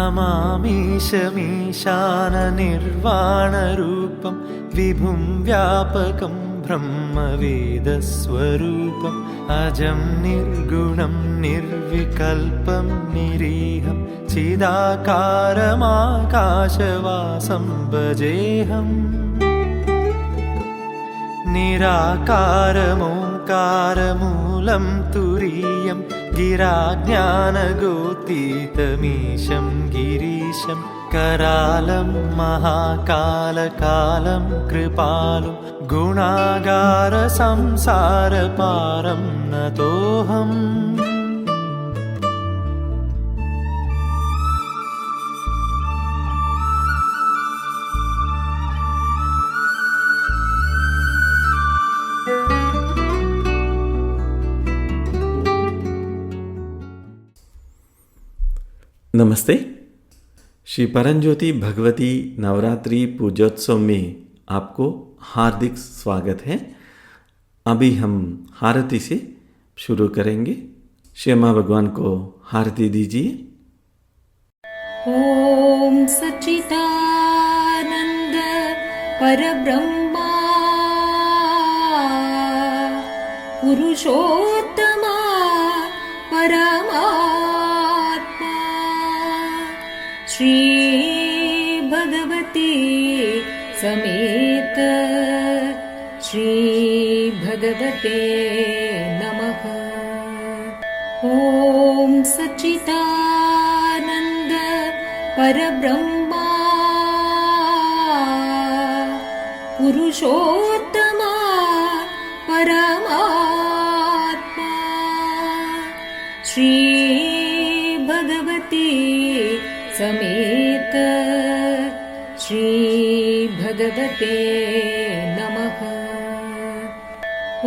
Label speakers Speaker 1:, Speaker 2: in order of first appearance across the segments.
Speaker 1: नमामीशमीशाननिर्वाणरूपं विभुं व्यापकं ब्रह्मवेदस्वरूपम् अजं निर्गुणं निर्विकल्पं निरीहं चिदाकारमाकाशवासं भजेऽहम् निराकारमोङ्कारमूलं तुरीयं गिराज्ञानगोतीतमीशं गिरीशं करालं महाकालकालं कृपालुं गुणागारसंसारपारं नतोऽहम्।
Speaker 2: नमस्ते। श्री परमज्योति भगवती नवरात्रि पूजोत्सव में आपको हार्दिक स्वागत है। अभी हम आरती से शुरू करेंगे। श्री अम्मा भगवान को आरती दीजिए।
Speaker 3: ओम सच्चिदानंद परब्रह्मा पुरुषोत्तमा परमात्मा श्री भगवती समेत श्री भगवते नमः। ओम सच्चिदानंद परब्रह्मा पुरुषोत्तमा परमात्मा श्री भगवती समेत श्री भगवते नमः।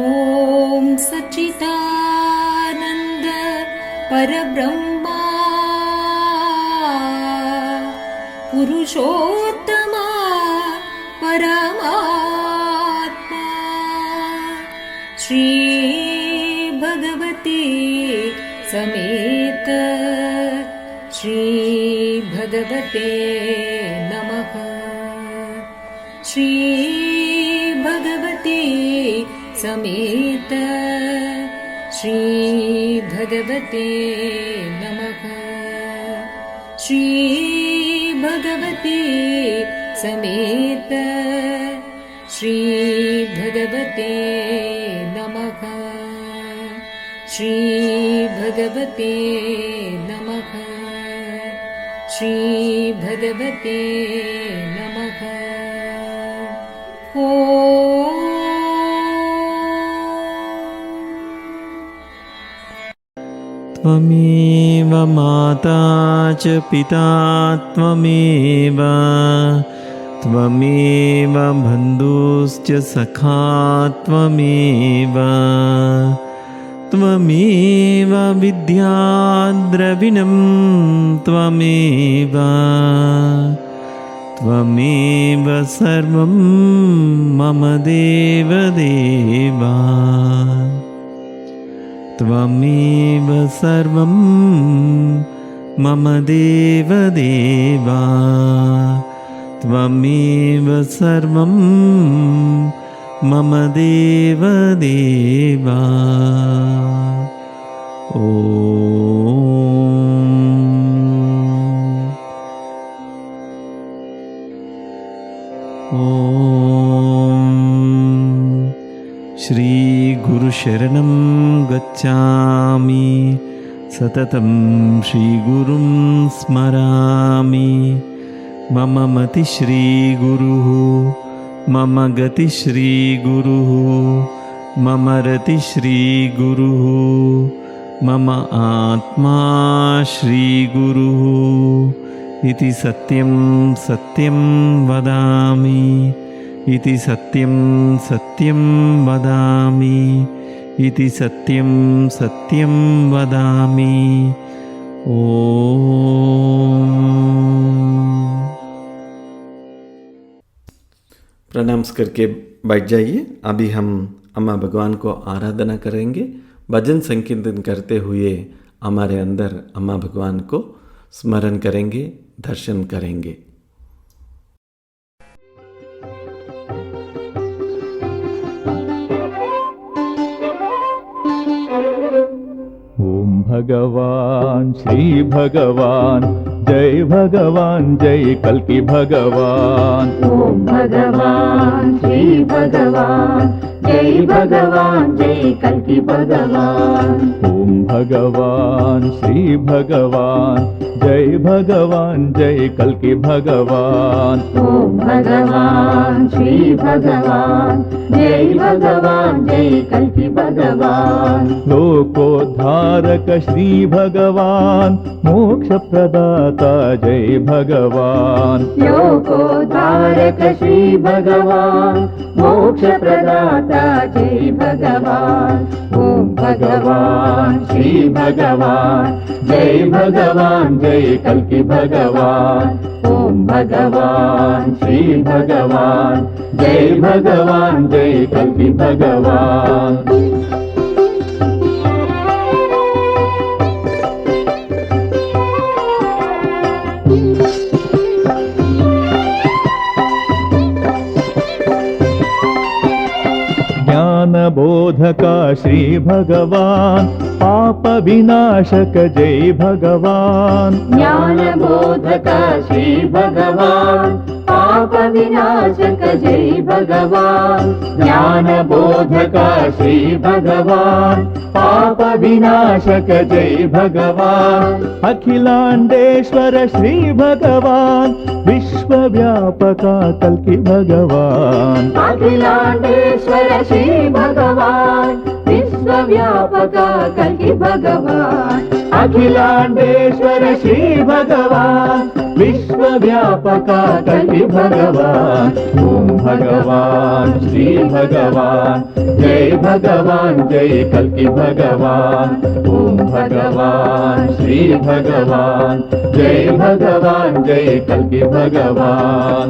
Speaker 3: ओम सच्चिदानंद परब्रह्मा पुरुषोत्तमा परमात्मा श्री भगवती समेत श्री भगवते नमः। श्री भगवती समेत श्री भगवते नमः। श्री भगवती समेत श्री भगवते नमः। श्री भगवते नमः। श्री भगवते नमः।
Speaker 4: त्वमेव माता च पिता त्वमेव त्वमेव बन्धुश्च सखा त्वमेव त्वमेव विद्या द्रविणं त्वमेव त्वमेव सर्वं मम देवदेवा त्वमेव सर्वं मम देवदेवा त्वमेव सर्वं मम देवदेवा। श्री गुरुशरणं गच्छामि सततं श्री गुरुं स्मरामि। मम मति श्री गुरुः मम गति श्री गुरुः मम रति श्री गुरुः मम आत्मा श्री गुरुः इति सत्यं सत्यं वदामि इति सत्यं सत्यं वदामि इति सत्यं सत्यं वदामि। ओम।
Speaker 2: प्रणाम करके बैठ जाइए। अभी हम अम्मा भगवान को आराधना करेंगे। भजन संकीर्तन करते हुए हमारे अंदर अम्मा भगवान को स्मरण करेंगे, दर्शन करेंगे।
Speaker 5: ओम भगवान श्री भगवान जय कल्कि भगवान।
Speaker 6: ओम भगवान श्री भगवान जय कल्कि भगवान।
Speaker 5: ओम भगवान श्री भगवान जय कल्कि भगवान।
Speaker 6: ओम भगवान श्री भगवान जय कल्कि भगवान।
Speaker 5: लोकोद्धारक श्री भगवान मोक्ष प्रदाता जय भगवान।
Speaker 6: लोकोद्धारक श्री भगवान मोक्ष प्रदाता जय भगवान। ओम भगवान श्री भगवान जय कल्कि भगवान। ओम भगवान श्री भगवान जय कल्कि भगवान। ज्ञान बोधका श्री भगवान पाप विनाशक जय भगवान।
Speaker 3: ज्ञान बोधका श्री भगवान पाप विनाशक जय भगवान।
Speaker 5: ज्ञान बोधका श्री भगवान पाप विनाशक जय भगवान। अखिलांडेश्वर श्री भगवान विश्वव्यापका कल्कि भगवान।
Speaker 3: अखिलांडेश्वर श्री भगवान विश्वव्यापका कल्कि भगवान।
Speaker 5: अखिलांडेश्वर श्री भगवान विश्वव्यापका कल्कि भगवान। ओम भगवान श्री भगवान जय कल्कि भगवान। ओम भगवान श्री भगवान जय कल्कि भगवान।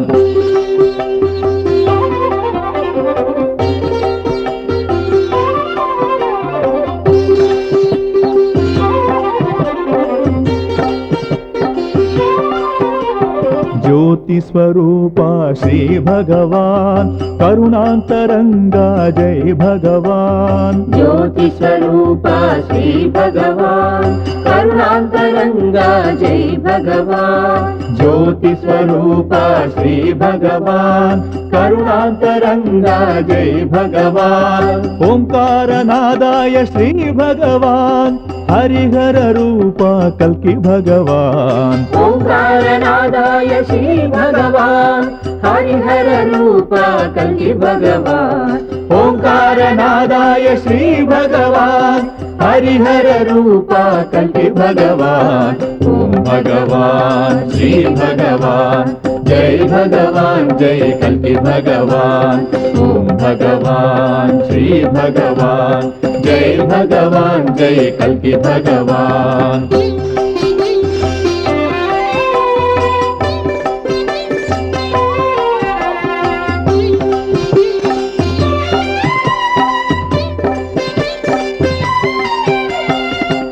Speaker 5: ज्योति स्वरूपा श्री भगवान करुणांतरंगा जय भगवान।
Speaker 3: ज्योति स्वरूपा श्री भगवान करुणांतरंगा जय भगवान।
Speaker 5: ज्योति स्वरूपा श्री भगवान करुणांतरंगा जय भगवान। ओंकार नादाय श्री भगवान हरिहर रूपा कल्कि भगवान।
Speaker 3: ओंकार नादाय श्री भगवान हरिहर रूपा कल्कि भगवान।
Speaker 5: ओंकार नादाय श्री भगवान हरिहर रूपा कल्कि भगवान। ओम भगवान श्री भगवान जय कल्कि भगवान। ओम भगवान श्री भगवान जय कल्कि भगवान।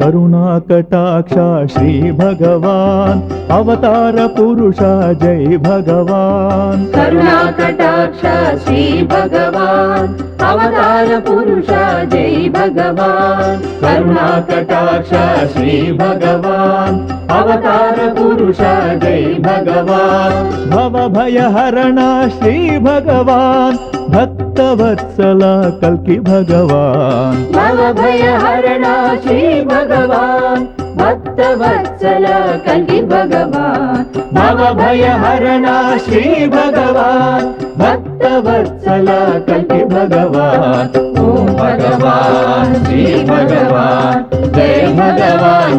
Speaker 5: करुणा कटाक्षा श्री भगवान अवतार पुरुषा जय भगवान।
Speaker 3: करुणा कटाक्ष श्री भगवान अवतार पुरुषा जय भगवान।
Speaker 5: करुणा कटाक्ष श्री भगवान अवतार पुरुषा जय भगवान। भव भय हरणा श्री भगवान भक्त वत्सला कल्कि भगवान।
Speaker 3: भव भय हरणा श्री भगवान भक्त वत्सल कल्कि भगवान।
Speaker 5: भव भय हरणा श्री भगवान भक्त वत्सल कल्कि भगवान। ओम भगवान श्री भगवान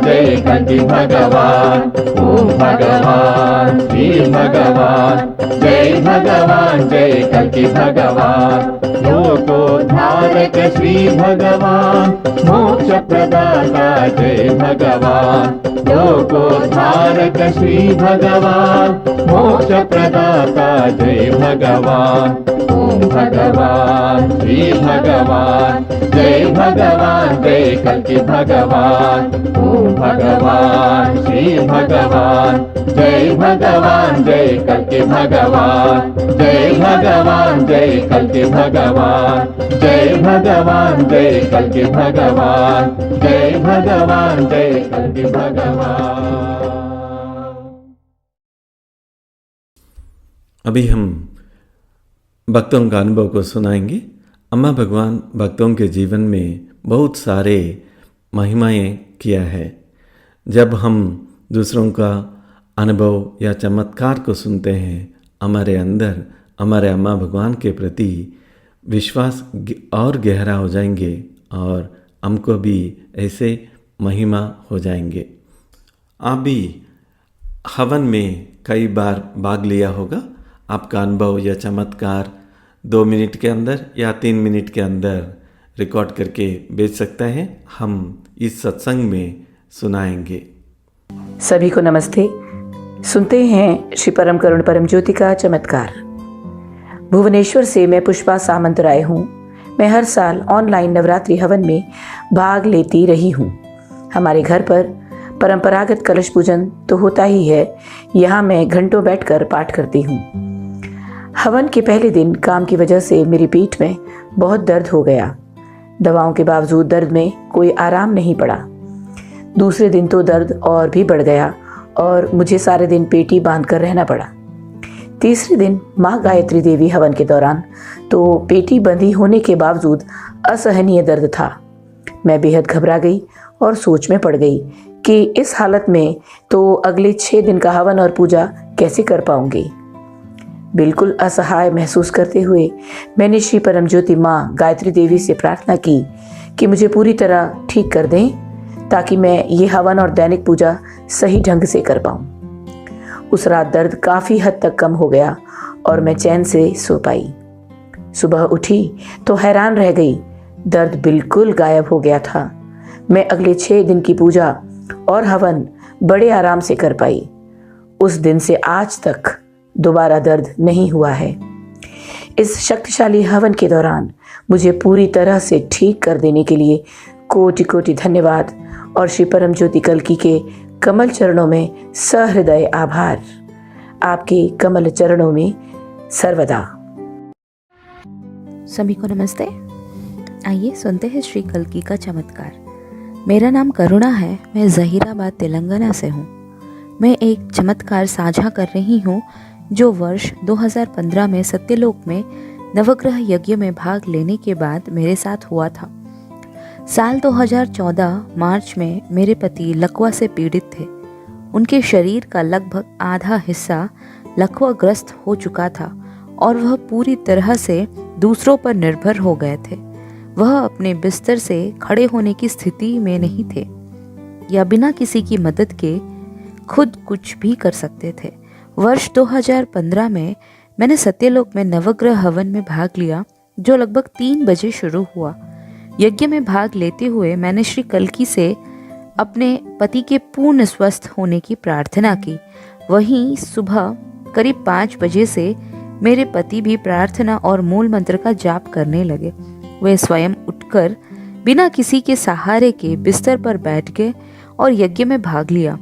Speaker 5: जय कल्कि भगवान। ओम भगवान श्री भगवान जय कल्कि भगवान। लोकोद्धारक श्री भगवान मोक्ष प्रदाता जय भगवान। लोकोद्धारक श्री भगवान मोक्ष प्रदाता जय भगवान। ओम भगवान भगवान श्री भगवान, जय भगवान जय कल्कि भगवान। ओम भगवान श्री भगवान, जय भगवान जय कल्कि भगवान, जय भगवान जय कल्कि भगवान, जय भगवान जय कल्कि भगवान, जय भगवान जय कल्कि भगवान।
Speaker 2: अभी हम भक्तों का अनुभव को सुनाएंगे। अम्मा भगवान भक्तों के जीवन में बहुत सारे महिमाएं किया है। जब हम दूसरों का अनुभव या चमत्कार को सुनते हैं, हमारे अंदर हमारे अम्मा भगवान के प्रति विश्वास और गहरा हो जाएंगे और हमको भी ऐसे महिमा हो जाएंगे। आप भी हवन में कई बार भाग लिया होगा। आपका अनुभव या चमत्कार 2 मिनट के अंदर या 3 मिनट के अंदर रिकॉर्ड करके भेज सकता है। हम इस सत्संग में सुनाएंगे।
Speaker 7: सभी को नमस्ते। सुनते हैं श्री परम करुण परम ज्योति का चमत्कार। भुवनेश्वर से मैं पुष्पा सामंत राय हूँ। मैं हर साल ऑनलाइन नवरात्रि हवन में भाग लेती रही हूँ। हमारे घर पर परंपरागत कलश पूजन तो होता ही है। यहाँ मैं घंटों बैठकर पाठ करती हूँ। हवन के पहले दिन काम की वजह से मेरी पीठ में बहुत दर्द हो गया। दवाओं के बावजूद दर्द में कोई आराम नहीं पड़ा। दूसरे दिन तो दर्द और भी बढ़ गया और मुझे सारे दिन पेटी बांधकर रहना पड़ा। तीसरे दिन माँ गायत्री देवी हवन के दौरान तो पेटी बंधी होने के बावजूद असहनीय दर्द था। मैं बेहद घबरा गई और सोच में पड़ गई कि इस हालत में तो अगले 6 दिन का हवन और पूजा कैसे कर पाऊंगी। बिल्कुल असहाय महसूस करते हुए मैंने श्री परम ज्योति माँ गायत्री देवी से प्रार्थना की कि मुझे पूरी तरह ठीक कर दें ताकि मैं ये हवन और दैनिक पूजा सही ढंग से कर पाऊँ। उस रात दर्द काफ़ी हद तक कम हो गया और मैं चैन से सो पाई। सुबह उठी तो हैरान रह गई, दर्द बिल्कुल गायब हो गया था। मैं अगले 6 दिन की पूजा और हवन बड़े आराम से कर पाई। उस दिन से आज तक दोबारा दर्द नहीं हुआ है। इस शक्तिशाली हवन के दौरान मुझे पूरी तरह से ठीक कर देने के लिए कोटि कोटि धन्यवाद और श्री परम ज्योति कल्कि के कमल चरणों में सहृदय आभार। आपके कमल चरणों में सर्वदा।
Speaker 8: सभी को नमस्ते। आइए सुनते हैं श्री कल्कि का चमत्कार। मेरा नाम करुणा है। मैं जहीराबाद तेलंगाना से हूँ। मैं एक चमत्कार साझा कर रही हूँ जो वर्ष 2015 में सत्यलोक में नवग्रह यज्ञ में भाग लेने के बाद मेरे साथ हुआ था। साल 2014 मार्च में मेरे पति लकवा से पीड़ित थे। उनके शरीर का लगभग आधा हिस्सा लकवाग्रस्त हो चुका था और वह पूरी तरह से दूसरों पर निर्भर हो गए थे। वह अपने बिस्तर से खड़े होने की स्थिति में नहीं थे या बिना किसी की मदद के खुद कुछ भी कर सकते थे। वर्ष 2015 में मैंने सत्यलोक में नवग्रह हवन में भाग लिया जो लगभग 3 बजे शुरू हुआ। यज्ञ में भाग लेते हुए मैंने श्री कल्कि से अपने पति के पूर्ण स्वस्थ होने की प्रार्थना की। वहीं सुबह करीब 5 बजे से मेरे पति भी प्रार्थना और मूल मंत्र का जाप करने लगे। वे स्वयं उठकर बिना किसी के सहारे के बिस्तर पर बैठ गए और यज्ञ में भाग लिया।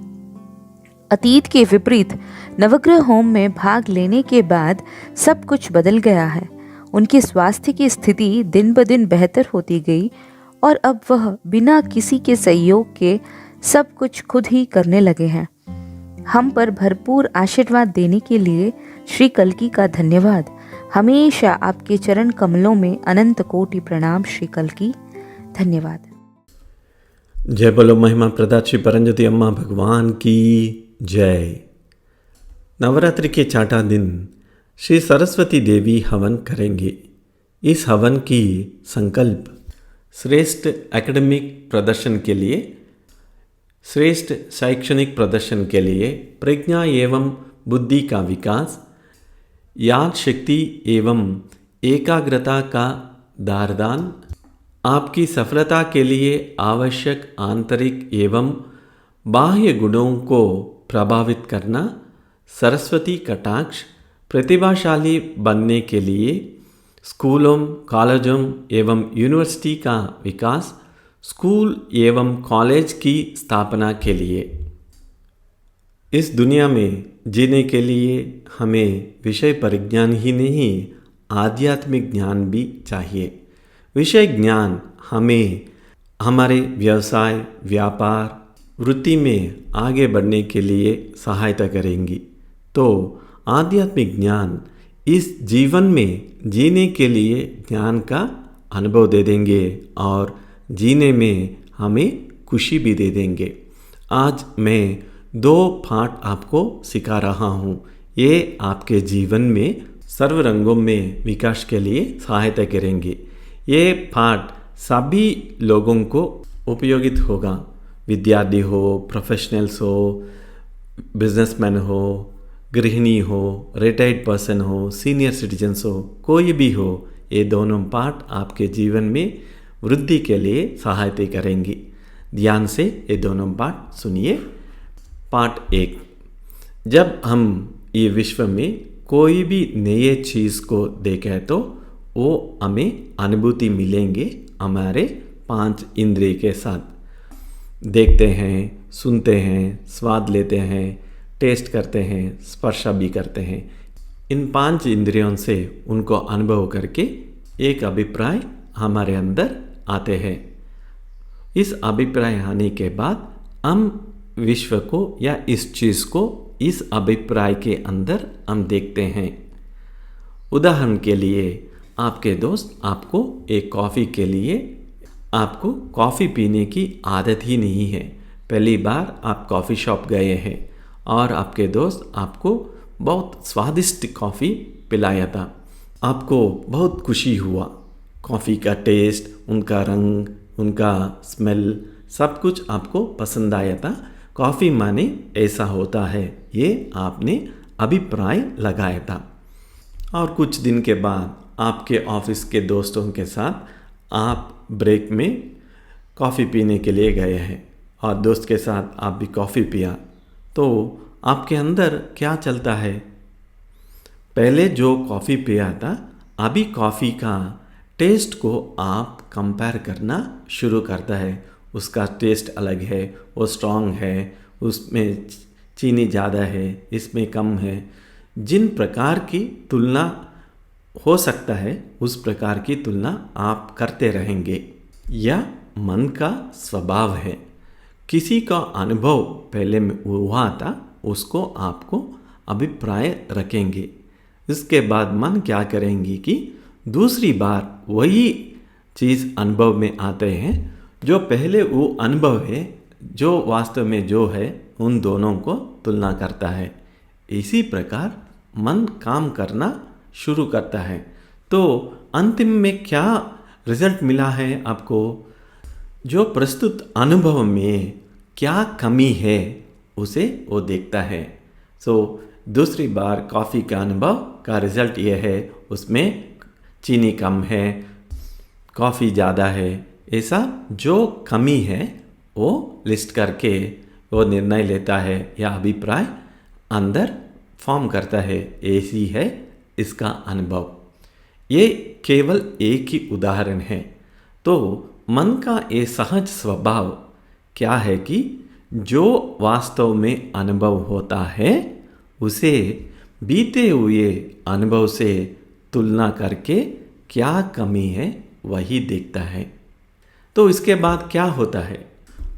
Speaker 8: अतीत के विपरीत नवग्रह होम में भाग लेने के बाद सब कुछ बदल गया है। उनके स्वास्थ्य की स्थिति दिन ब दिन बेहतर होती गई और अब वह बिना किसी के सहयोग के सब कुछ खुद ही करने लगे हैं। हम पर भरपूर आशीर्वाद देने के लिए श्री कल्कि का धन्यवाद। हमेशा आपके चरण कमलों में अनंत कोटि प्रणाम श्री कल्कि। धन्यवाद।
Speaker 2: जय बोलो महिमा प्रदात श्री परमज्योति अम्मा भगवान की जय। नवरात्रि के 4ठा दिन श्री सरस्वती देवी हवन करेंगे। इस हवन की संकल्प श्रेष्ठ एकेडमिक प्रदर्शन के लिए, श्रेष्ठ शैक्षणिक प्रदर्शन के लिए, प्रज्ञा एवं बुद्धि का विकास, याद शक्ति एवं एकाग्रता का दारदान, आपकी सफलता के लिए आवश्यक आंतरिक एवं बाह्य गुणों को प्रभावित करना, सरस्वती कटाक्ष, प्रतिभाशाली बनने के लिए स्कूलों, कॉलेजों एवं यूनिवर्सिटी का विकास स्कूल एवं कॉलेज की स्थापना के लिए। इस दुनिया में जीने के लिए हमें विषय परिज्ञान ही नहीं, आध्यात्मिक ज्ञान भी चाहिए। विषय ज्ञान हमें हमारे व्यवसाय, व्यापार, वृत्ति में आगे बढ़ने के लिए सहायता करेंगी। तो आध्यात्मिक ज्ञान इस जीवन में जीने के लिए ज्ञान का अनुभव दे देंगे और जीने में हमें खुशी भी दे देंगे। आज मैं 2 पाठ आपको सिखा रहा हूँ। ये आपके जीवन में सर्व रंगों में विकास के लिए सहायता करेंगे। ये पाठ सभी लोगों को उपयोगित होगा। विद्यार्थी हो, प्रोफेशनल्स हो, बिजनेसमैन हो, गृहिणी हो, रिटायर्ड पर्सन हो, सीनियर सिटीजन्स हो, कोई भी हो, ये दोनों पाठ आपके जीवन में वृद्धि के लिए सहायता करेंगी। ध्यान से ये दोनों पाठ सुनिए। पाठ 1। जब हम ये विश्व में कोई भी नए चीज़ को देखें तो वो हमें अनुभूति मिलेंगे हमारे 5 इंद्रिय के साथ। देखते हैं, सुनते हैं, स्वाद लेते हैं, टेस्ट करते हैं, स्पर्श भी करते हैं। इन 5 इंद्रियों से उनको अनुभव करके एक अभिप्राय हमारे अंदर आते हैं। इस अभिप्राय आने के बाद हम विश्व को या इस चीज़ को इस अभिप्राय के अंदर हम देखते हैं। उदाहरण के लिए आपके दोस्त आपको एक कॉफ़ी के लिए, आपको कॉफ़ी पीने की आदत ही नहीं है। पहली बार आप कॉफ़ी शॉप गए हैं और आपके दोस्त आपको बहुत स्वादिष्ट कॉफ़ी पिलाया था। आपको बहुत खुशी हुआ। कॉफ़ी का टेस्ट, उनका रंग, उनका स्मेल, सब कुछ आपको पसंद आया था। कॉफ़ी माने ऐसा होता है, ये आपने अभिप्राय लगाया था। और कुछ दिन के बाद आपके ऑफिस के दोस्तों के साथ आप ब्रेक में कॉफ़ी पीने के लिए गए हैं और दोस्त के साथ आप भी कॉफ़ी पिया। तो आपके अंदर क्या चलता है? पहले जो कॉफ़ी पिया था, अभी कॉफ़ी का टेस्ट को आप कंपेयर करना शुरू करता है। उसका टेस्ट अलग है, वो स्ट्रॉन्ग है, उसमें चीनी ज़्यादा है, इसमें कम है। जिन प्रकार की तुलना हो सकता है उस प्रकार की तुलना आप करते रहेंगे। यह मन का स्वभाव है। किसी का अनुभव पहले में हुआ था, उसको आपको अभिप्राय रखेंगे। इसके बाद मन क्या करेंगे कि दूसरी बार वही चीज़ अनुभव में आते हैं। जो पहले वो अनुभव है, जो वास्तव में जो है, उन दोनों को तुलना करता है। इसी प्रकार मन काम करना शुरू करता है। तो अंतिम में क्या रिजल्ट मिला है आपको? जो प्रस्तुत अनुभव में क्या कमी है उसे वो देखता है। दूसरी बार कॉफ़ी का अनुभव का रिजल्ट ये है, उसमें चीनी कम है, कॉफ़ी ज़्यादा है। ऐसा जो कमी है वो लिस्ट करके वो निर्णय लेता है या अभिप्राय अंदर फॉर्म करता है। ऐसी है इसका अनुभव। ये केवल एक ही उदाहरण है। तो मन का ये सहज स्वभाव क्या है कि जो वास्तव में अनुभव होता है उसे बीते हुए अनुभव से तुलना करके क्या कमी है वही देखता है। तो इसके बाद क्या होता है?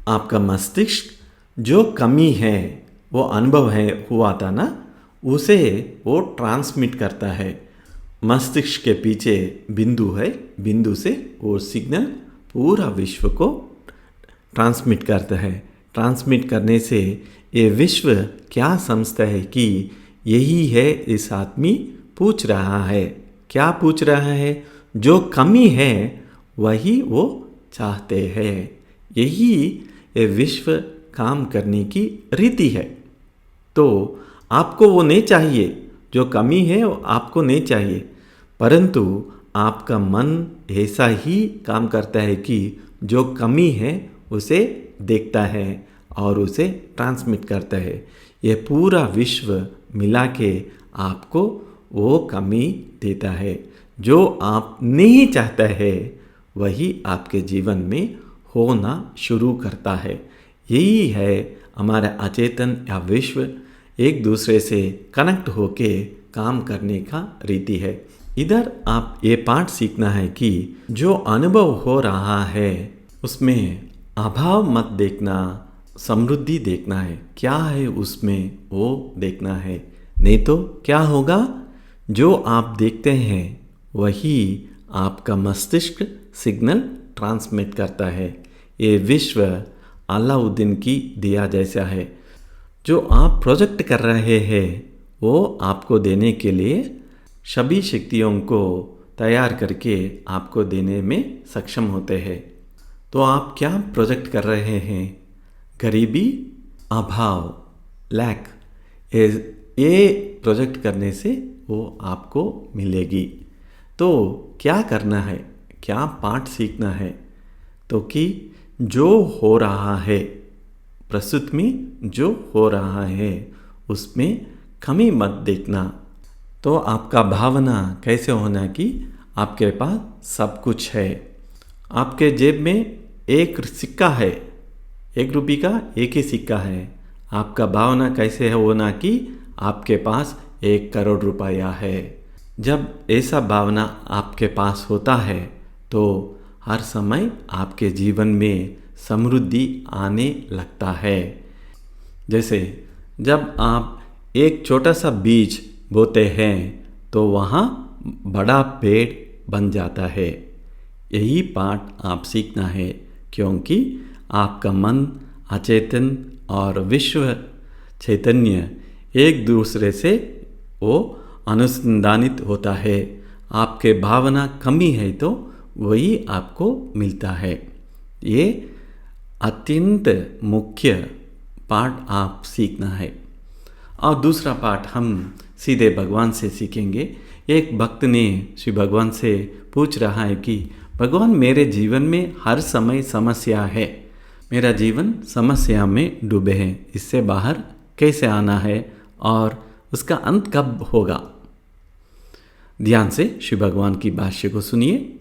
Speaker 2: आपका मस्तिष्क जो कमी है, वो अनुभव है हुआ था ना, उसे वो ट्रांसमिट करता है। मस्तिष्क के पीछे बिंदु है, बिंदु से वो सिग्नल पूरा विश्व को ट्रांसमिट करता है। ट्रांसमिट करने से ये विश्व क्या समझता है कि यही है इस आदमी पूछ रहा है। क्या पूछ रहा है? जो कमी है वही वो चाहते हैं। यही ये विश्व काम करने की रीति है। तो आपको वो नहीं चाहिए, जो कमी है वो आपको नहीं चाहिए, परंतु आपका मन ऐसा ही काम करता है कि जो कमी है उसे देखता है और उसे ट्रांसमिट करता है। ये पूरा विश्व मिला के आपको वो कमी देता है। जो आप नहीं चाहते हैं वही आपके जीवन में होना शुरू करता है। यही है हमारा अचेतन या विश्व एक दूसरे से कनेक्ट होके काम करने का रीति है। इधर आप ये पाठ सीखना है कि जो अनुभव हो रहा है उसमें अभाव मत देखना, समृद्धि देखना है। क्या है उसमें वो देखना है। नहीं तो क्या होगा, जो आप देखते हैं वही आपका मस्तिष्क सिग्नल ट्रांसमिट करता है। ये विश्व अलाउद्दीन की दिया जैसा है। जो आप प्रोजेक्ट कर रहे हैं वो आपको देने के लिए सभी शक्तियों को तैयार करके आपको देने में सक्षम होते हैं। तो आप क्या प्रोजेक्ट कर रहे हैं? गरीबी, अभाव, लैक, ये प्रोजेक्ट करने से वो आपको मिलेगी। तो क्या करना है, क्या पाठ सीखना है? तो कि जो हो रहा है, प्रस्तुत में जो हो रहा है उसमें कमी मत देखना। तो आपका भावना कैसे होना कि आपके पास सब कुछ है। आपके जेब में एक सिक्का है, 1 रुपये का एक ही सिक्का है। आपका भावना कैसे है होना कि आपके पास 1 करोड़ रुपया है। जब ऐसा भावना आपके पास होता है तो हर समय आपके जीवन में समृद्धि आने लगता है। जैसे जब आप एक छोटा सा बीज बोते हैं तो वहाँ बड़ा पेड़ बन जाता है। यही पाठ आप सीखना है, क्योंकि आपका मन, अचेतन और विश्व चैतन्य एक दूसरे से वो अनुसंधानित होता है। आपके भावना कमी है तो वही आपको मिलता है। ये अत्यंत मुख्य पाठ आप सीखना है। और दूसरा पाठ हम सीधे भगवान से सीखेंगे। एक भक्त ने श्री भगवान से पूछ रहा है कि भगवान, मेरे जीवन में हर समय समस्या है, मेरा जीवन समस्या में डूबे हैं, इससे बाहर कैसे आना है और उसका अंत कब होगा? ध्यान से श्री भगवान की भाष्य को सुनिए।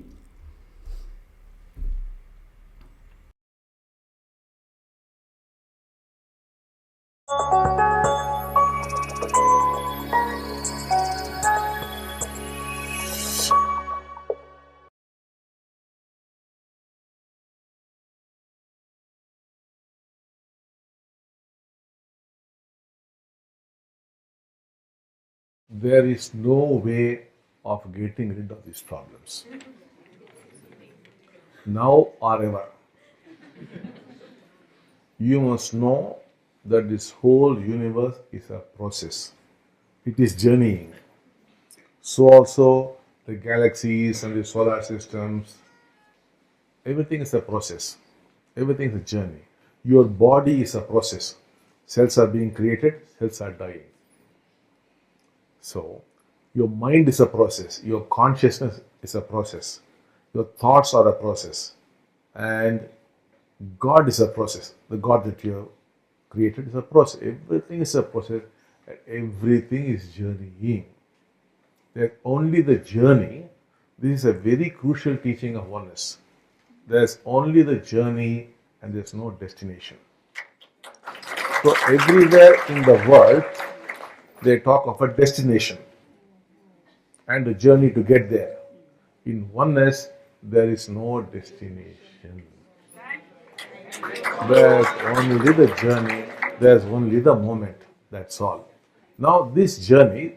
Speaker 9: There is no way of getting rid of these problems. Now or ever. You must know that this whole universe is a process. It is journeying. So also the galaxies and the solar systems, everything is a process. Everything is a journey. Your body is a process. Cells are being created, cells are dying. So, your mind is a process, your consciousness is a process, your thoughts are a process, and God is a process. The God that you have created is a process. Everything is a process, and everything is journeying. There's only the journey. This is a very crucial teaching of oneness. There's only the journey and there's no destination. So, everywhere in the world, they talk of a destination and a journey to get there. In oneness, there is no destination. There's only the journey, there's only the moment, that's all. Now this journey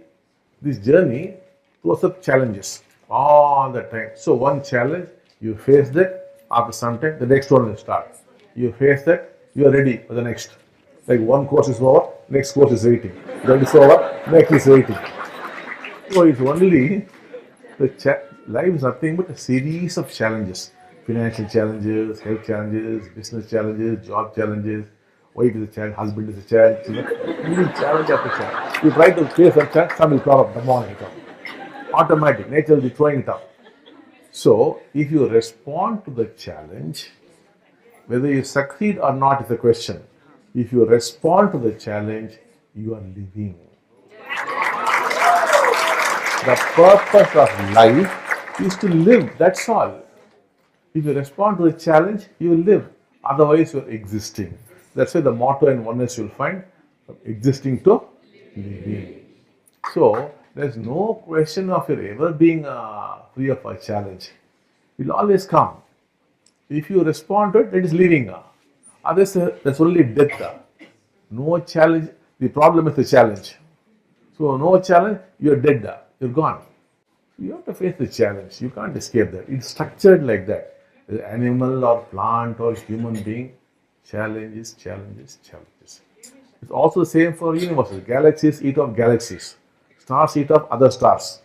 Speaker 9: throws up challenges all the time. So one challenge, you face that, after some time, the next one will start. You face that, you are ready for the next. Like one course is over, next course is waiting. That is over, next is waiting. So it's only life is nothing but a series of challenges. Financial challenges, health challenges, business challenges, job challenges, wife is a challenge, husband is a challenge, really challenge after challenge. You try to face a challenge, some will come up, the morning come. Automatic, nature will be throwing it up. So if you respond to the challenge, whether you succeed or not is a question. If you respond to the challenge, you are living. The purpose of life is to live, that's all. If you respond to a challenge, you will live. Otherwise, you are existing. That's why the motto in oneness you'll find from existing to living. So, there's no question of your ever being free of a challenge. It will always come. If you respond to it, it is living. Otherwise, there's only death. No challenge. The problem is the challenge. So, no challenge, you're dead. You're gone. You have to face the challenge. You can't escape that. It's structured like that. The animal or plant or human being, challenges, challenges, challenges. It's also the same for universes. Galaxies eat of galaxies. Stars eat of other stars.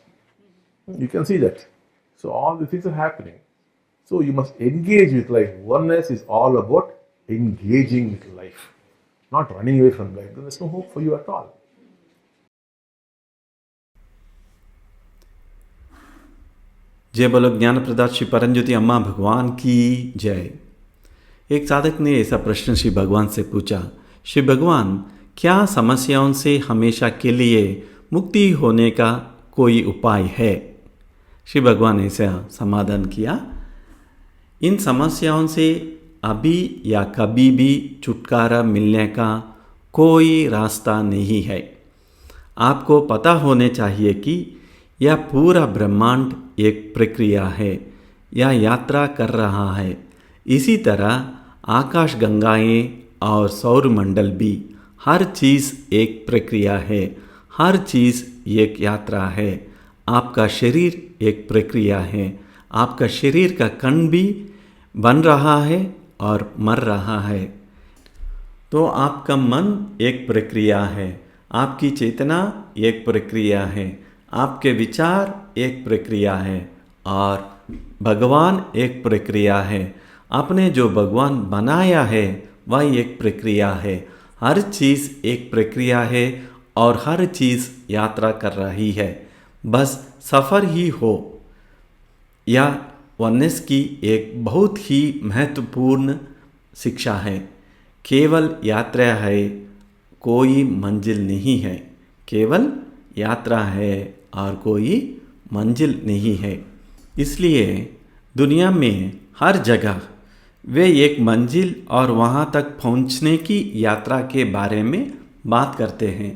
Speaker 9: You can see that. So all the things are happening. So you must engage with life. Oneness is all about engaging with life, not running away from life. There's no hope for you at all.
Speaker 2: जय बोलो ज्ञान प्रदात श्री परमज्योति अम्मा भगवान की जय। एक साधक ने ऐसा प्रश्न श्री भगवान से पूछा, श्री भगवान, क्या समस्याओं से हमेशा के लिए मुक्ति होने का कोई उपाय है? श्री भगवान ने ऐसा समाधान किया, इन समस्याओं से अभी या कभी भी छुटकारा मिलने का कोई रास्ता नहीं है। आपको पता होने चाहिए कि यह पूरा ब्रह्मांड एक प्रक्रिया है या यात्रा कर रहा है। इसी तरह आकाश गंगाएं और सौरमंडल भी, हर चीज़ एक प्रक्रिया है, हर चीज़ एक यात्रा है। आपका शरीर एक प्रक्रिया है, आपका शरीर का कण भी बन रहा है और मर रहा है। तो आपका मन एक प्रक्रिया है, आपकी चेतना एक प्रक्रिया है, आपके विचार एक प्रक्रिया है और भगवान एक प्रक्रिया है। आपने जो भगवान बनाया है वह एक प्रक्रिया है। हर चीज़ एक प्रक्रिया है और हर चीज़ यात्रा कर रही है। बस सफ़र ही हो। यह वननेस की एक बहुत ही महत्वपूर्ण शिक्षा है। केवल यात्रा है, कोई मंजिल नहीं है। केवल यात्रा है और कोई मंजिल नहीं है। इसलिए दुनिया में हर जगह वे एक मंजिल और वहाँ तक पहुँचने की यात्रा के बारे में बात करते हैं।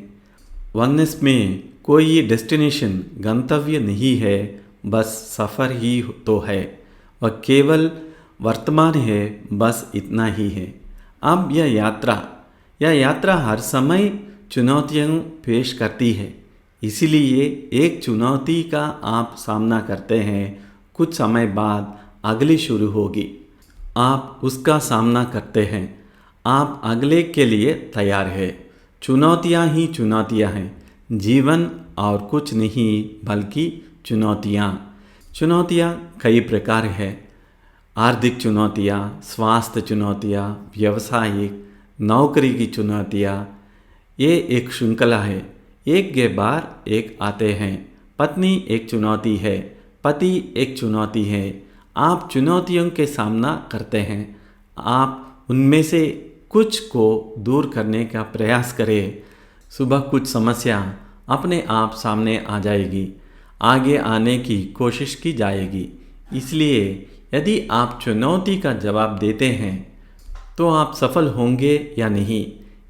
Speaker 2: वननेस में कोई डेस्टिनेशन, गंतव्य नहीं है, बस सफ़र ही तो है। वह केवल वर्तमान है, बस इतना ही है। अब यह यात्रा हर समय चुनौतियाँ पेश करती है। इसीलिए एक चुनौती का आप सामना करते हैं, कुछ समय बाद अगली शुरू होगी। आप उसका सामना करते हैं, आप अगले के लिए तैयार है। चुनौतियाँ ही चुनौतियाँ हैं, जीवन और कुछ नहीं बल्कि चुनौतियाँ। चुनौतियाँ कई प्रकार है। आर्थिक चुनौतियाँ, स्वास्थ्य चुनौतियाँ, व्यवसायिक, नौकरी की चुनौतियाँ, ये एक श्रृंखला है। एक के बाद एक आते हैं। पत्नी एक चुनौती है, पति एक चुनौती है। आप चुनौतियों के सामना करते हैं। आप उनमें से कुछ को दूर करने का प्रयास करें। सुबह कुछ समस्या अपने आप सामने आ जाएगी, आगे आने की कोशिश की जाएगी। इसलिए यदि आप चुनौती का जवाब देते हैं तो आप सफल होंगे या नहीं,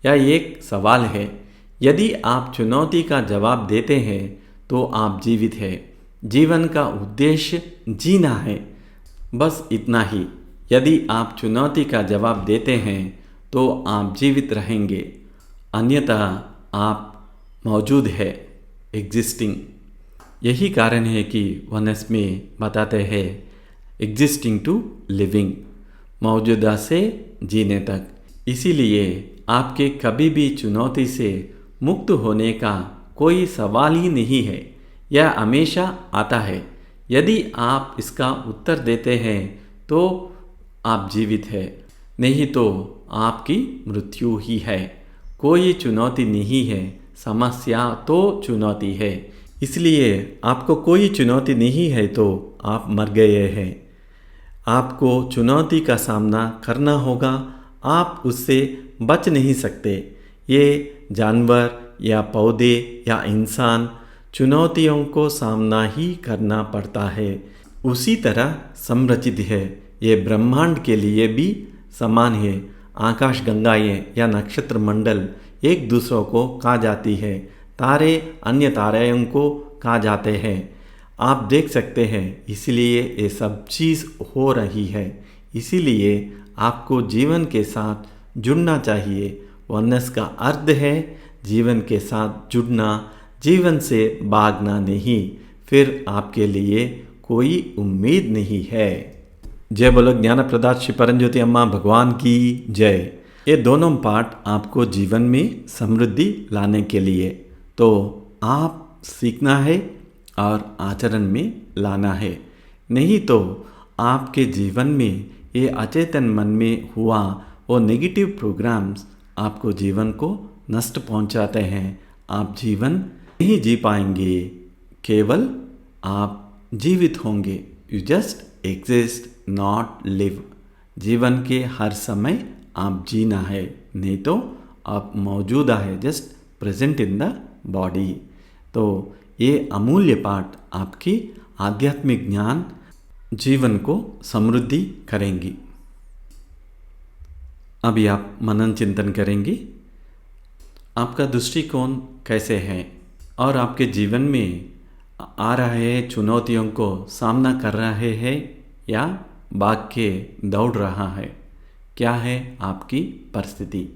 Speaker 2: यह एक सवाल है। यदि आप चुनौती का जवाब देते हैं तो आप जीवित हैं। जीवन का उद्देश्य जीना है, बस इतना ही। यदि आप चुनौती का जवाब देते हैं तो आप जीवित रहेंगे, अन्यथा आप मौजूद है, एग्जिस्टिंग। यही कारण है कि वननेस में बताते हैं एग्जिस्टिंग टू लिविंग, मौजूदा से जीने तक। इसीलिए आपके कभी भी चुनौती से मुक्त होने का कोई सवाल ही नहीं है, यह हमेशा आता है। यदि आप इसका उत्तर देते हैं तो आप जीवित हैं, नहीं तो आपकी मृत्यु ही है। कोई चुनौती नहीं है, समस्या तो चुनौती है। इसलिए आपको कोई चुनौती नहीं है तो आप मर गए हैं। आपको चुनौती का सामना करना होगा, आप उससे बच नहीं सकते। ये जानवर या पौधे या इंसान चुनौतियों को सामना ही करना पड़ता है। उसी तरह संरचित है। ये ब्रह्मांड के लिए भी समान है। आकाश गंगाएं या नक्षत्र मंडल एक दूसरों को कहा जाती है, तारे अन्य तारों को कहा जाते हैं। आप देख सकते हैं, इसलिए ये सब चीज़ हो रही है। इसीलिए आपको जीवन के साथ जुड़ना चाहिए। वनस का अर्थ है जीवन के साथ जुड़ना, जीवन से भागना नहीं, फिर आपके लिए कोई उम्मीद नहीं है। जय बोलो ज्ञानप्रदात श्री परमज्योति अम्मा भगवान की जय। ये दोनों पाठ आपको जीवन में समृद्धि लाने के लिए, तो आप सीखना है और आचरण में लाना है। नहीं तो आपके जीवन में ये अचेतन मन में हुआ वो नेगेटिव प्रोग्राम्स आपको जीवन को नष्ट पहुंचाते हैं। आप जीवन नहीं जी पाएंगे, केवल आप जीवित होंगे। You just exist not live. जीवन के हर समय आप जीना है, नहीं तो आप मौजूदा है, just present in the body. तो ये अमूल्य पाठ आपकी आध्यात्मिक ज्ञान जीवन को समृद्धि करेंगी। अभी आप मनन चिंतन करेंगे, आपका दृष्टिकोण कैसे है और आपके जीवन में आ रहे चुनौतियों को सामना कर रहे हैं या भाग के दौड़ रहा है। क्या है आपकी परिस्थिति?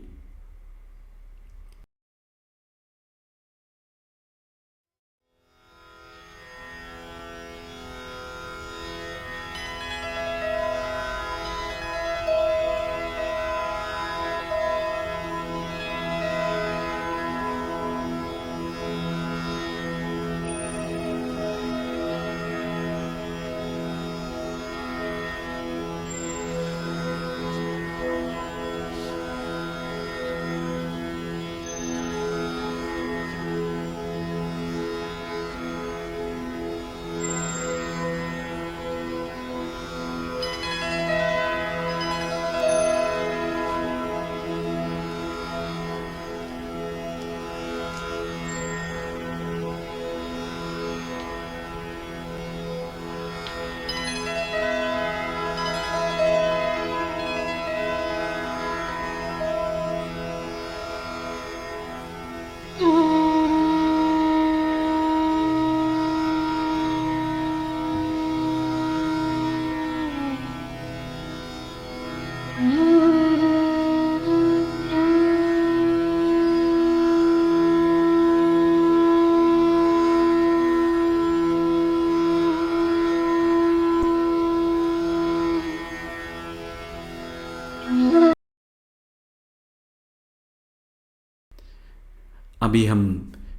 Speaker 2: अभी हम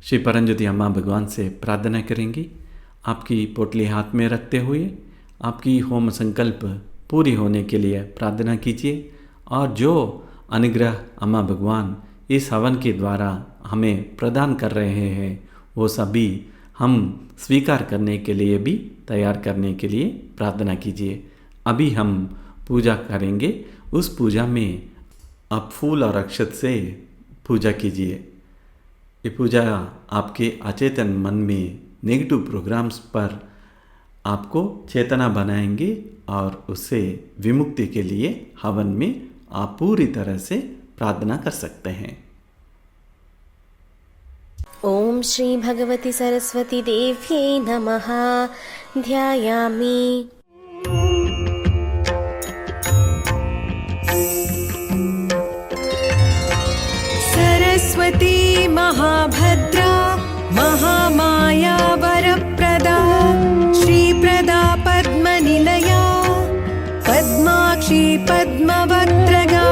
Speaker 2: श्री परमज्योति अम्मा भगवान से प्रार्थना करेंगे। आपकी पोटली हाथ में रखते हुए आपकी होम संकल्प पूरी होने के लिए प्रार्थना कीजिए और जो अनुग्रह अम्मा भगवान इस हवन के द्वारा हमें प्रदान कर रहे हैं वो सभी हम स्वीकार करने के लिए भी तैयार करने के लिए प्रार्थना कीजिए। अभी हम पूजा करेंगे, उस पूजा में आप फूल और अक्षत से पूजा कीजिए। ये पूजा आपके अचेतन मन में नेगेटिव प्रोग्राम्स पर आपको चेतना बनाएंगे और उससे विमुक्ति के लिए हवन में आप पूरी तरह से प्रार्थना कर सकते हैं।
Speaker 10: ओम श्री भगवती सरस्वती देव्यै नमः। ध्यायामि।
Speaker 11: सरस्वती महाभद्रा महामाया वरप्रदा श्रीप्रदा पद्मनिलया पद्माक्षी पद्मवक्त्रगा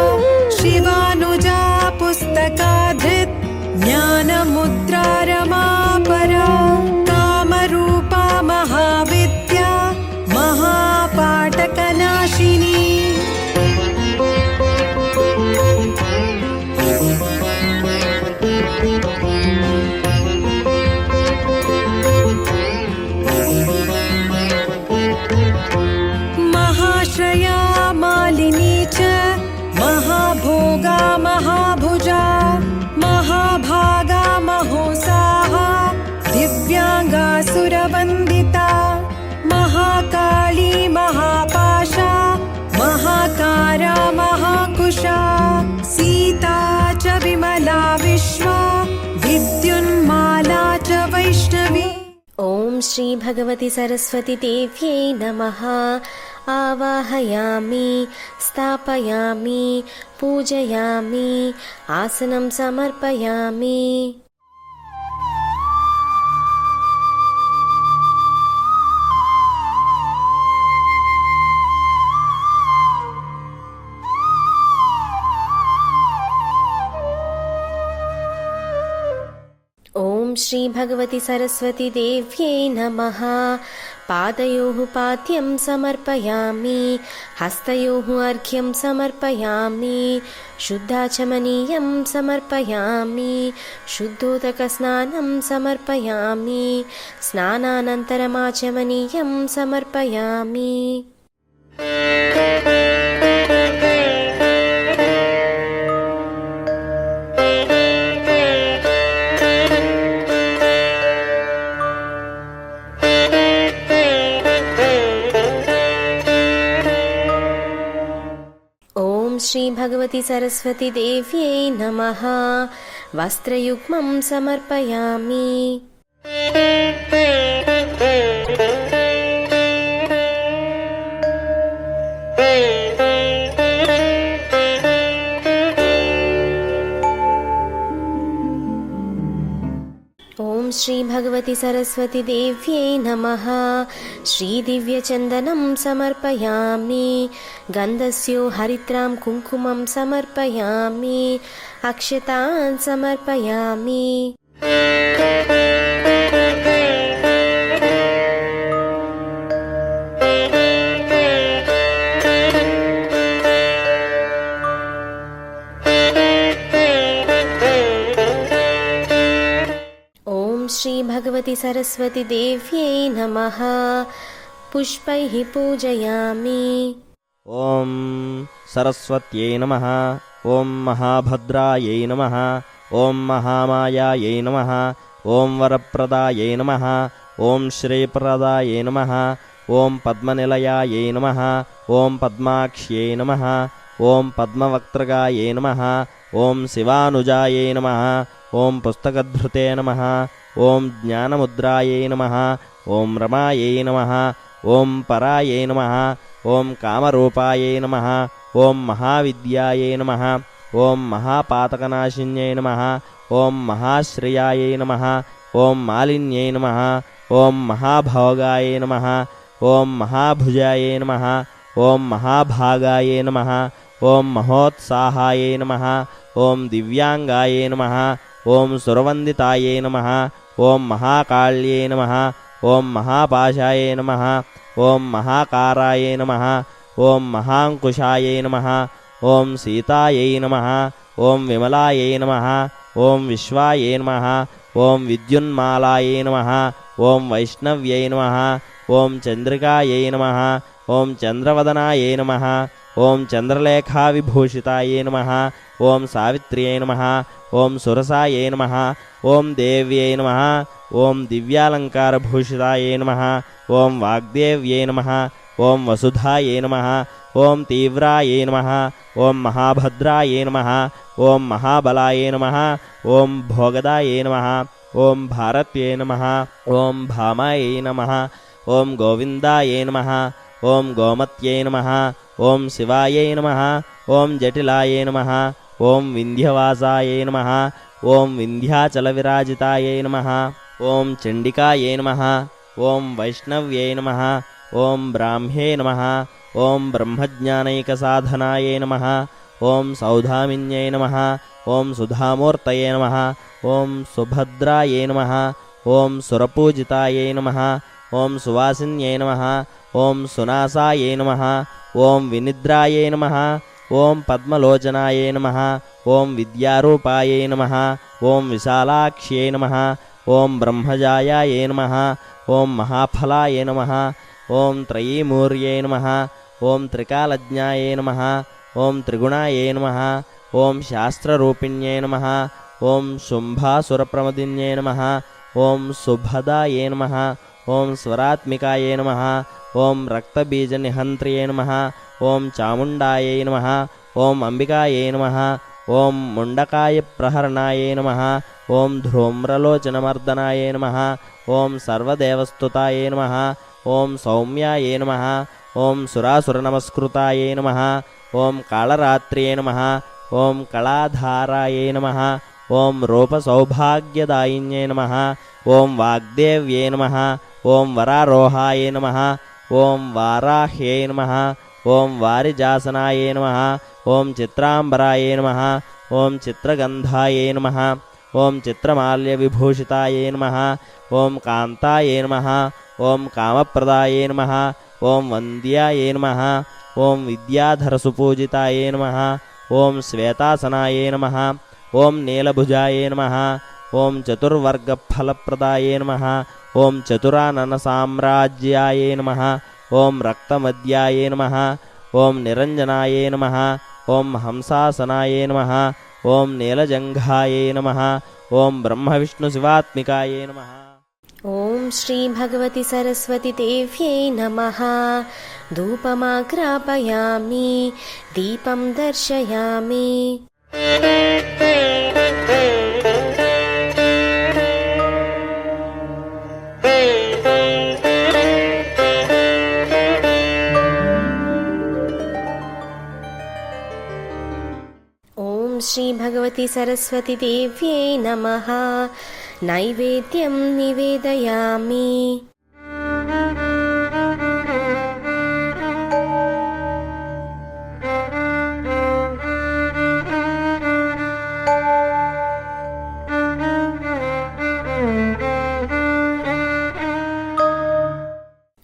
Speaker 11: शिवानुजा पुस्तकाधृत् ज्ञानमुद्रा रमापरा कामरूपा महाविद्या महापाटकनाशिनी। महाश्रया मालिनी च महाभोगा महाभुजा महाभागा महोत्साहा दिव्यांगा सुरवन्दिता महाकाली
Speaker 10: श्रीभगवति सरस्वतीदेव्यै नमः। आवाहयामि, स्थापयामि, पूजयामि, आसनं समर्पयामि। ॐ श्रीभगवति सरस्वतीदेव्यै नमः। पादयोः पाद्यं समर्पयामि, हस्तयोः अर्घ्यं समर्पयामि, शुद्धाचमनीयं समर्पयामि, शुद्धोदकस्नानं समर्पयामि, स्नानानन्तरमाचमनीयं समर्पयामि। श्रीभगवति सरस्वतीदेव्यै नमः। वस्त्रयुग्मं समर्पयामि। ॐ श्रीभगवति सरस्वतीदेव्यै नमः। श्रीदिव्यचन्दनं समर्पयामि, गन्धस्यो हरिद्रां कुङ्कुमं समर्पयामि, अक्षतान् समर्पयामि। श्रीभगवति सरस्वतीदेव्यै नमः। पुष्पैः पूजयामि।
Speaker 12: ॐ सरस्वत्यै नमः। ॐ महाभद्रायै नमः। ॐ महामायायै नमः। ॐ वरप्रदायै नमः। ॐ श्रीप्रदायै नमः। ॐ पद्मनिलयायै नमः। ॐ पद्माक्ष्यै नमः। ॐ पद्मवक्त्रगायै नमः। ॐ शिवानुजायै नमः। ॐ पुस्तकधृते नमः। ॐ ज्ञानमुद्रायै नमः। ॐ रमायै नमः। ॐ परायै नमः। ॐ कामरूपायै नमः। ॐ महाविद्यायै नमः। ॐ महापातकनाशिन्यै नमः। ॐ महाश्रियायै नमः। ॐ मालिन्यै नमः। ॐ महाभोगायै नमः। ॐ महाभुजायै नमः। ॐ महाभागायै नमः। ॐ महोत्साहायै नमः। ॐ दिव्यांगायै नमः। ॐ सुरवन्दितायै नमः। ॐ महाकाल्यै नमः। ॐ महापाशायै नमः। ॐ महाकारायै नमः। ॐ महाङ्कुशायै नमः। ॐ सीतायै नमः। ॐ विमलायै नमः। ॐ विश्वायै नमः। ॐ विद्युन्मालायै नमः। ॐ वैष्णव्यै नमः। ॐ चन्द्रिकायै नमः। ॐ चन्द्रवदनायै नमः। ॐ चन्द्रलेखाविभूषितायै नमः। ॐ सावित्र्यै नमः। ॐ सुरसायै नमः। ॐ देव्यै नमः। ॐ दिव्यालङ्कारभूषितायै नमः। ॐ वाग्देव्यै नमः। ॐ वसुधायै नमः। ॐ तीव्रायै नमः। ॐ महाभद्रायै नमः। ॐ महाबलायै नमः। ॐ भोगदायै नमः। ॐ भारत्यै नमः। ॐ भामायै नमः। ॐ गोविन्दायै नमः। ॐ गोमत्यै नमः। ॐ शिवायै नमः। ॐ जटिलायै नमः। ॐ विन्ध्यवासायै नमः। ॐ विन्ध्याचलविराजितायै नमः। ॐ चण्डिकायै नमः। ॐ वैष्णव्यै नमः। ॐ ब्राह्म्ये नमः। ॐ ब्रह्मज्ञानैकसाधनायै नमः। ॐ सौधामिन्यै नमः। ॐ सुधामूर्तये नमः। ॐ सुभद्रायै नमः। ॐ सुरपूजितायै नमः। ॐ सुवासिन्यै नमः। ॐ सुनासायै नमः। ॐ विनिद्रायै नमः। ॐ पद्मलोचनायै नमः। ॐ विद्यारूपायै नमः। ॐ विशालाक्ष्यै नमः। ॐ ब्रह्मजायायै नमः। ॐ महाफलायै नमः। ॐ त्रयीमूर्यै नमः। ॐ त्रिकालज्ञायै नमः। ॐ त्रिगुणायै नमः। ॐ शास्त्ररूपिण्यै नमः। ॐ शुम्भासुरप्रमदिन्यै नमः। ॐ सुभदायै नमः। ॐ स्वरात्मिकायै नमः। ॐ रक्तबीजनिहन्त्र्यै नमः। ॐ चामुण्डायै नमः। ॐ अम्बिकायै नमः। ॐ मुण्डकायप्रहरणायै नमः। ఓం ధూమ్రలోచనమర్దనాయ నమః ఓం సర్వదేవస్తుతాయ నమః ఓం సౌమ్యాయ నమః ఓం సురాసురనమస్కృతాయ నమః ఓం కాళరాత్ర్యే నమః ఓం కళాధారాయ నమః ఓం రూపసౌభాగ్యదాయిన్యే నమః ఓం వాగ్దేవ్యే నమః ఓం వరారోహాయ నమః ఓం వారాహ్యే నమః ఓం వారిజాసనాయ నమః ఓం చిత్రాంబరాయ నమః ఓం చిత్రగంధాయ నమః ఓం చిత్రమాల్యవిభూషితాయ నమః ఓం కాంతాయ నమః ఓం కామప్రదాయ నమః ఓం వంద్యాయ నమః ఓం విద్యాధరసుపూజితాయ నమః ఓం శ్వేతాసనాయ నమః ఓం నీలభుజాయ నమః ఓం చతుర్వర్గఫలప్రదాయ నమః ఓం చతురాననసామ్రాజ్యాయ నమః ఓం రక్తమద్యాయ నమః ఓం నిరంజనాయ నమః ఓం హంసాసనాయ నమః ఓం నీలజంఘాయ నమః ఓం బ్రహ్మవిష్ణుశివాత్మికాయ నమః
Speaker 10: ఓం శ్రీ భగవతి సరస్వతి దేవ్యై నమః ధూపమాగ్రాపయామి దీపం దర్శయామి ఓం శ్రీ భగవతి సరస్వతి దేవ్యై నమః నైవేద్యం నివేదయామి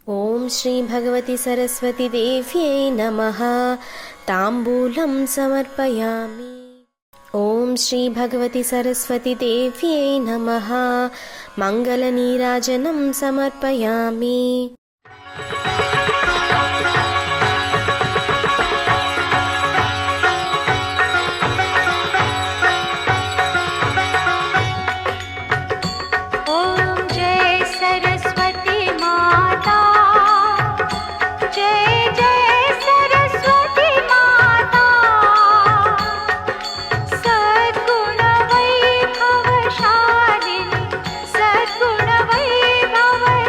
Speaker 10: ఓం శ్రీ భగవతి సరస్వతి దేవ్యై నమః తాంబూలం సమర్పయామి ఓం శ్రీ భగవతి సరస్వతి దేవ్యై నమః మంగళనీరాజనం సమర్పయామి
Speaker 3: ఓం జై సరస్వతి మాతా జై జై సరస్వతి మాతా సద్గుణ వైభవశాలిని సద్గుణ వైభవశాలిని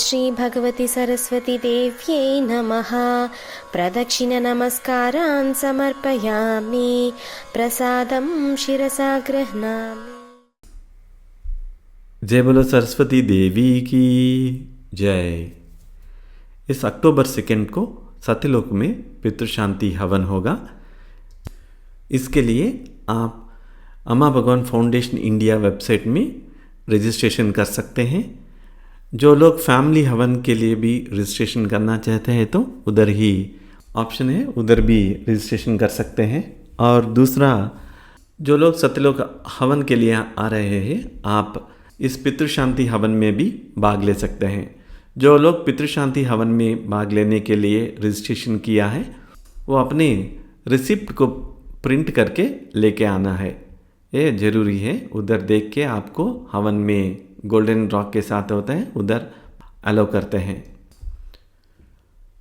Speaker 10: श्रीभगवति सरस्वती देव्यै नमः प्रदक्षिणनमस्कारान् समर्पयामि प्रसादं शिरसा गृह्णामि।
Speaker 2: जय बोलो सरस्वती देवी की जय। इस अक्टूबर 2 को सत्यलोक में पितृशांति हवन होगा। इसके लिए आप अम्मा भगवान फाउंडेशन इंडिया वेबसाइट में रजिस्ट्रेशन कर सकते हैं। जो लोग फैमिली हवन के लिए भी रजिस्ट्रेशन करना चाहते हैं तो उधर ही ऑप्शन है, उधर भी रजिस्ट्रेशन कर सकते हैं। और दूसरा, जो लोग सत्यलोक हवन के लिए आ रहे हैं, आप इस पितृशांति हवन में भी भाग ले सकते हैं। जो लोग पितृशांति हवन में भाग लेने के लिए रजिस्ट्रेशन किया है, वो अपने रिसिप्ट को प्रिंट करके लेके आना है। ये ज़रूरी है। उधर देख के आपको हवन में गोल्डन रॉक के साथ होता है, उधर अलाउ करते हैं।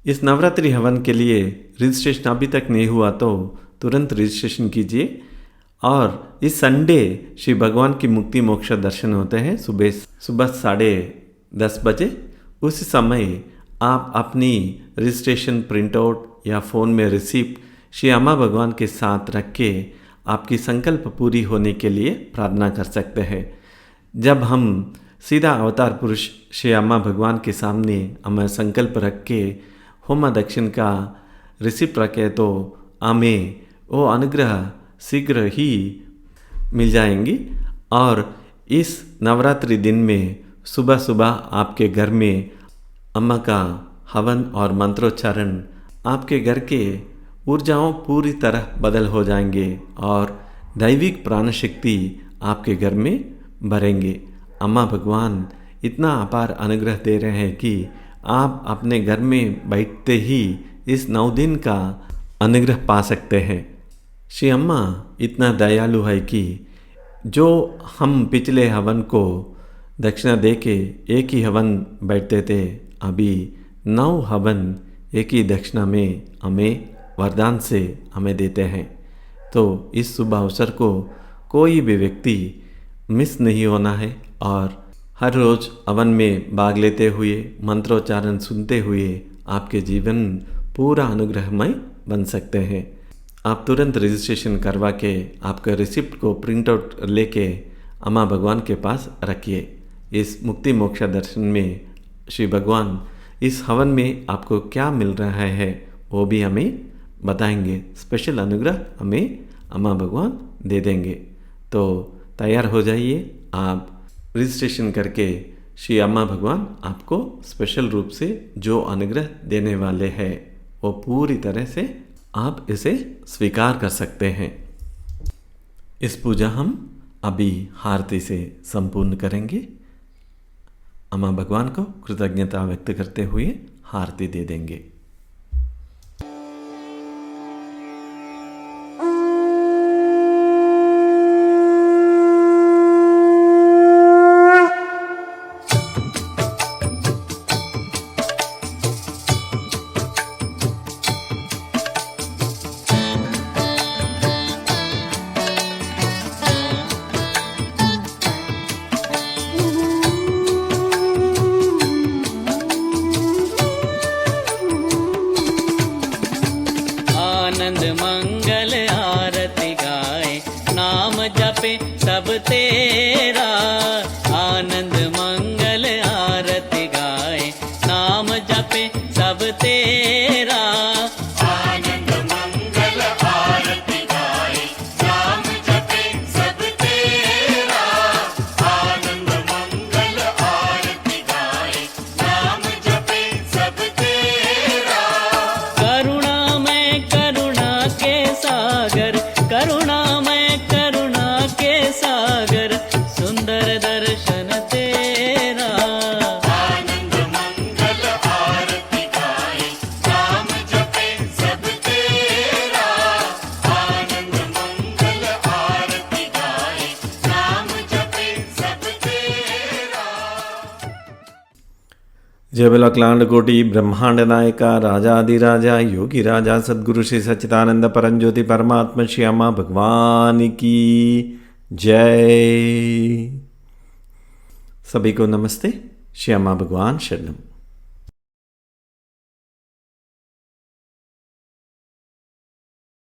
Speaker 2: इस नवरात्रि हवन के लिए रजिस्ट्रेशन अभी तक नहीं हुआ तो तुरंत रजिस्ट्रेशन कीजिए। और इस संडे श्री भगवान की मुक्ति मोक्ष दर्शन होते हैं सुबह 10:30 बजे। उस समय आप अपनी रजिस्ट्रेशन प्रिंटआउट या फ़ोन में रिसिप्ट श्री अम्मा भगवान के साथ रख के आपकी संकल्प पूरी होने के लिए प्रार्थना कर सकते हैं। जब हम सीधा अवतार पुरुष श्री अम्मा भगवान के सामने हमें संकल्प रख के होम दक्षिण का रिसिप्ट रखे तो हमें वो अनुग्रह शीघ्र ही मिल जाएंगी। और इस नवरात्रि दिन में सुबह सुबह आपके घर में अम्मा का हवन और मंत्रोच्चारण आपके घर के ऊर्जाओं पूरी तरह बदल हो जाएंगे और दैविक प्राण शक्ति आपके घर में भरेंगे। अम्मा भगवान इतना अपार अनुग्रह दे रहे हैं कि आप अपने घर में बैठते ही इस 9 दिन का अनुग्रह पा सकते हैं। श्री अम्मा इतना दयालु है कि जो हम पिछले हवन को दक्षिणा दे के एक ही हवन बैठते थे, अभी 9 हवन एक ही दक्षिणा में हमें वरदान से हमें देते हैं। तो इस शुभ अवसर को कोई भी व्यक्ति मिस नहीं होना है और हर रोज़ हवन में भाग लेते हुए मंत्रोच्चारण सुनते हुए आपके जीवन पूरा अनुग्रहमय बन सकते हैं। आप तुरंत रजिस्ट्रेशन करवा के आपका रिसिप्ट को प्रिंट आउट लेके अम्मा भगवान के पास रखिए। इस मुक्ति मोक्ष दर्शन में श्री भगवान इस हवन में आपको क्या मिल रहा है वो भी हमें बताएंगे। स्पेशल अनुग्रह हमें अम्मा भगवान दे देंगे। तो तैयार हो जाइए। आप रजिस्ट्रेशन करके श्री अम्मा भगवान आपको स्पेशल रूप से जो अनुग्रह देने वाले हैं वो पूरी तरह से आप इसे स्वीकार कर सकते हैं। इस पूजा हम अभी आरती से संपूर्ण करेंगे। अम्मा भगवान को कृतज्ञता व्यक्त करते हुए आरती दे देंगे।
Speaker 13: सब तेरा आनंद मंगल आरती गाए, नाम जपे सब तेरा आनंद मंगल आरती गाए, नाम जपे सब तेरा आनंद मंगल आरती गाए, नाम जपे सब तेरा। करुणा में करुणा के सागर, करुणा में करुणा के सागर, सुंदर दर्शन तेरा आनंद मंगल आरती गाए, नाम जपे सब तेरा आनंद मंगल आरती गाए, नाम जपे सब तेरा।
Speaker 2: जय बोलो अखिलांड कोटि ब्रह्मांड नायका राजाधिराजा योगी राजा सद्गुरु श्री सच्चिदानंद परमज्योति परमात्मा श्री अम्मा भगवान की जय। सभी को नमस्ते। श्री अम्मा भगवान शरणम।